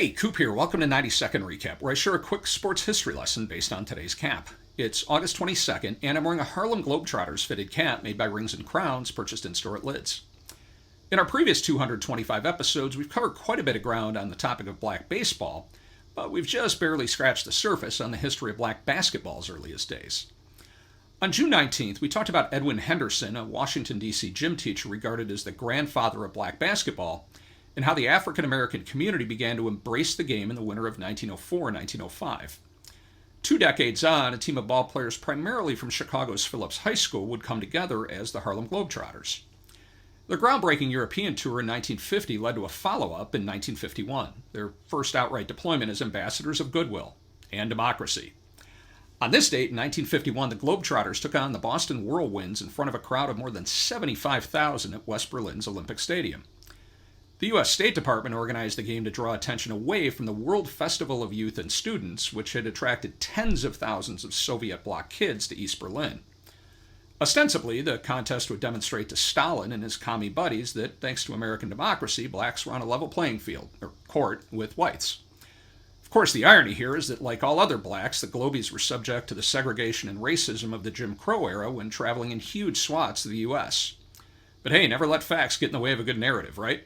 Hey, Coop here. Welcome to 90-Second Recap, where I share a quick sports history lesson based on today's cap. It's August 22nd, and I'm wearing a Harlem Globetrotters fitted cap made by Rings and Crowns, purchased in store at Lids. In our previous 225 episodes, we've covered quite a bit of ground on the topic of black baseball, but we've just barely scratched the surface on the history of black basketball's earliest days. On June 19th, we talked about Edwin Henderson, a Washington, D.C. gym teacher regarded as the grandfather of black basketball, and how the African American community began to embrace the game in the winter of 1904 and 1905. 2 decades on, a team of ball players primarily from Chicago's Phillips High School would come together as the Harlem Globetrotters. Their groundbreaking European tour in 1950 led to a follow-up in 1951, their first outright deployment as ambassadors of goodwill and democracy. On this date, in 1951, the Globetrotters took on the Boston Whirlwinds in front of a crowd of more than 75,000 at West Berlin's Olympic Stadium. The U.S. State Department organized the game to draw attention away from the World Festival of Youth and Students, which had attracted tens of thousands of Soviet bloc kids to East Berlin. Ostensibly, the contest would demonstrate to Stalin and his commie buddies that, thanks to American democracy, blacks were on a level playing field, or court, with whites. Of course, the irony here is that, like all other blacks, the Globies were subject to the segregation and racism of the Jim Crow era when traveling in huge swaths of the U.S. But hey, never let facts get in the way of a good narrative, right?